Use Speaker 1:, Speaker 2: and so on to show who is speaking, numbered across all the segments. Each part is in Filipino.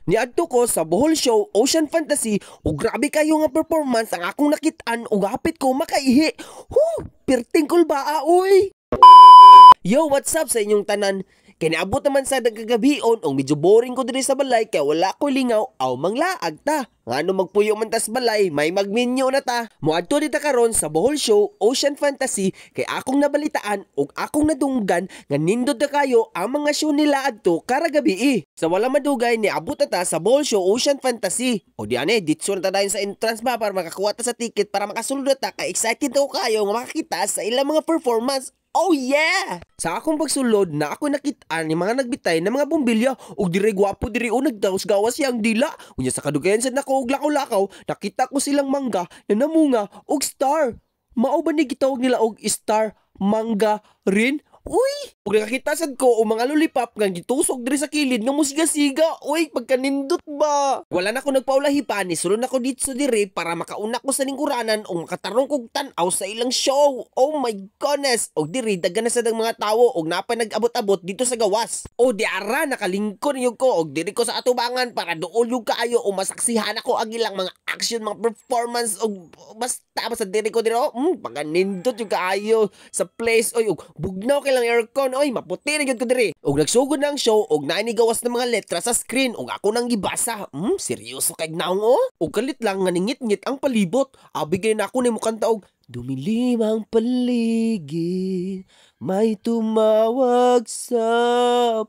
Speaker 1: Niadto ko sa Bohol Show, Ocean Fantasy, ug grabe kayo nga performance ang akong nakitaan ug hapit ko makaihi. Perting kulbaa oy. Yo, what's up sa inyong tanan? Kiniabot naman sa dagagabion o medyo boring ko diri sa balay kaya wala ko lingaw aw manglaag ta. Ngano magpuyo man tas balay, may magminyo na ta. Muadto dita karon sa Bohol Show, Ocean Fantasy kay akong nabalitaan ug akong nadunggan nga nindot na kayo ang mga show nila adto karagabi. Sa wala madugay ni abot ta sa Bohol Show, Ocean Fantasy. O di ane, ditso na ta dayon sa entrance ba para makakuha ta sa ticket para makasulod ta kay excited ako kayo nga makakita sa ilang mga performance. Oh yeah! Sa akong pagsulod na ako nakitaan ni mga nagbitay na mga bombilya ug dire gwapo dire o nagdaos-gawas yang dila. Unya sa kadugayan sa nako og lakaw-lakaw, nakita ko silang mangga na namunga og star. Mao ba ni gitawag nila og star mangga rin? Uy! Ug nakakita sad ko o mga lollipop nga gitusok diri sa kilid nga musiga-siga. Uy, pagkanindot ba? Wala na ako nagpaulahipan ni sulod ako dito dire para makauna ko sa lingkuranan o makatarong kog tan-aw sa ilang show. Oh my goodness! Og diri daghan na sad ang mga tawo og napay nag-abot-abot dito sa gawas. O di ara nakalingkod yun ko og diri ko sa atubangan para duol yung kaayo o masaksihan ako ang ilang mga action, mga performance og basta diri ko diri. Pagkanindot yung kaayo sa place. Oy, og bugnaw kay lang aircon. Oy, maputi na gyud ko diri. Og nagsugod na ang show og naay ni gawas na mga letra sa screen og ako nang gibasa. Seryoso kay naong o. Og kalit lang nga ningit-ngit ang palibot. Abigay na ako ni mo kanta og dumilim ang paligid, may tumawag sa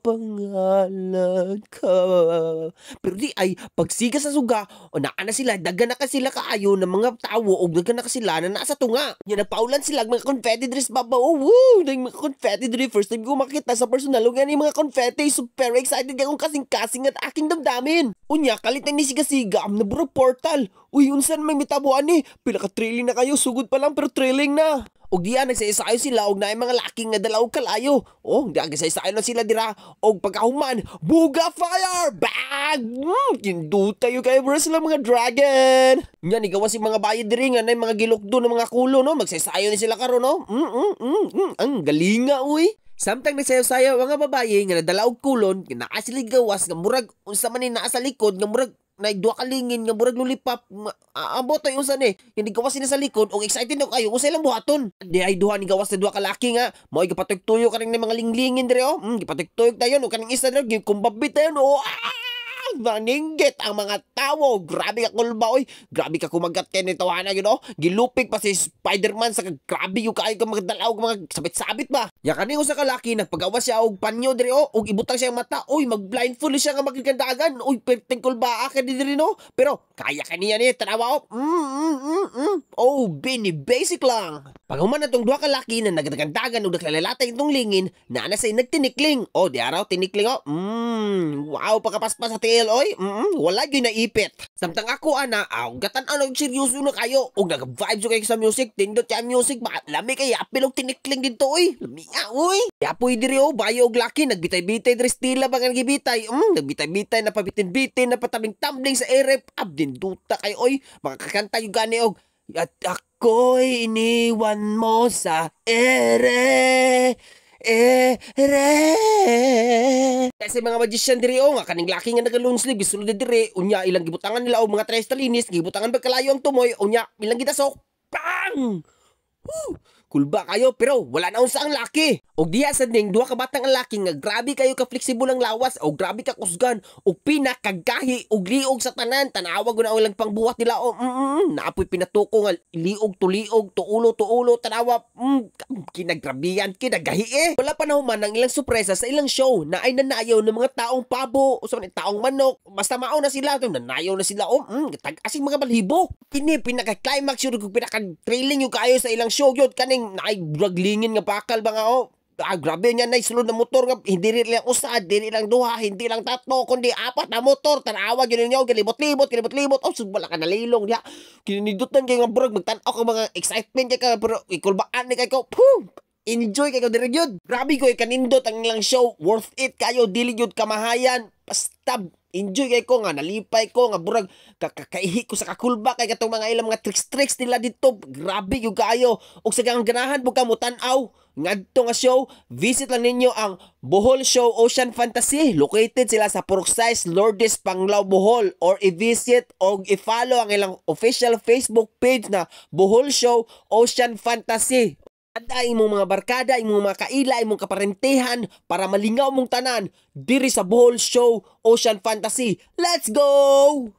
Speaker 1: pangalan ka. Pero di ay, pagsiga sa suga, o naana sila, dagan na ka sila kaayo ng mga tawo, o dagan na ka sila na nasa tunga. Yan, napaulan sila, mga confetti dress baba, mga confetti dress. First time ko makita sa personal, o yan yung mga confetti, super excited akong kasing-kasing at aking damdamin. Unya, kalitan ni siga-siga, naburo portal. Uy, unsan may mitabuan ni? Pila ka thrilling na kayo, sugod pa lang pero thrilling na. Og diya nagsayasayo sila og naay mga laking nga dalaw kalayo. Di nagsayasayo na sila dira og pagkahuman, buga fire! Bang! Kinduta yung kay bro sila mga dragon. Nya ni gawas si mga bayad diri nga nay mga gilukdo ng mga kulo no, magsayasayo ni sila karon no. Ang galinga uy. Samtang nagsayaw-sayaw ang mga babaye nga nadala og kulon, naa sila gawas nga murag unsa man ni naa sa likod nga murag na duha ka lingin nga murag lollipop. Ambot ay unsa ni hindi gawas sila sa likod og excited na kayo usa lang buhaton. Di ay duha ni gawas sa duha ka laki nga mao gipatuyok-tuyok kaning mga linglingin dire gipatuyok-tuyok dayon o kaning isa na gikumbabit dayon maninggit ang mga tawo. Grabe ka kulba oy. Grabe ka kumagat kay nito ana yun Gilupig pa si Spider-Man sa grabe yung kaayo ka magdalaw mga sabit-sabit ba. Ya kani usa ka laki nagpagawas siya og panyo diri og ibutang siya ang mata. Oy mag-blindfold siya nga magigandagan. Oy perting kulba ka diri no. Pero kaya kaniya ni tanawa Oh, bini basic lang. Paghuman na tong duha ka laki na nagdagandagan og naglalatay itong lingin na sa nagtinikling. Di araw tinikling wow pagkapaspas sa tiil oy. Wala gyud naipit. Samtang ako ana, gatan-an og seryoso na kayo og nag-vibes kayo sa music, tindot sa music, lami kay apil og tinikling dito oy. Lami oy. Yapoy diri bayo og laki nagbitay-bitay diri stila ba nga gibitay. Nagbitay-bitay na pabitin-bitin na patabing-tambling sa erep. Abdin duta kay oy. Makakanta yung gani og at ako'y iniwan mo sa ere. Kasi mga magician diri nga kaning laki nga naga-long sleeve gisulod diri unya ilang gibutangan nila og mga tres talinis gibutangan pagkalayo ang tumoy unya ilang gitasok bang. Kulba kayo pero wala na unsa ang laki. Og diya sad ning duha ka batang ang laki nga grabe kayo ka flexible ang lawas o grabe ka kusgan og pinakagahi og liog sa tanan. Tanawa gud na lang pangbuhat nila naapoy pinatuko nga liog tuliog tuulo tanawa kinagrabiyan kinagahi Wala pa nahuman ang ilang sorpresa sa ilang show na ay nanayaw ng mga taong pabo o sa taong manok. Basta mao na sila nanayaw na sila tag-asing mga balhibo. Kini pinaka-climax yun kung pinaka-trailing yung kayo sa ilang show yun kaning naay braglingin nga bakal ba nga grabe niya na isulod na motor nga hindi rin lang usa, hindi lang duha, hindi lang tatlo kundi apat na motor. Tanawa gyud ninyo kilibot-libot wala ka nalilong diha. Kinidutan kay nga burag magtan-aw ka mga excitement kay ka pero ikulbaan ni kay ko. Enjoy kay ko diri gyud. Grabe ko kanindot ang ilang show, worth it kayo, dili gyud kamahayan. Basta enjoy kay ko nga nalipay ko nga burag kakaihi ko sa kakulba kay katong mga ilang mga tricks nila dito. Grabe yung kaayo. Og sa ganahan po ka mo tan-aw ngadto nga show, visit lang ninyo ang Bohol Show Ocean Fantasy. Located sila sa Puruksay, Lourdes, Panglao, Bohol. Or i-visit o i-follow ang ilang official Facebook page na Bohol Show Ocean Fantasy. Ada imong mga barkada, imong mga kaila, imong kaparentehan para malingaw mong tanan diri sa Bohol Show Ocean Fantasy. Let's go!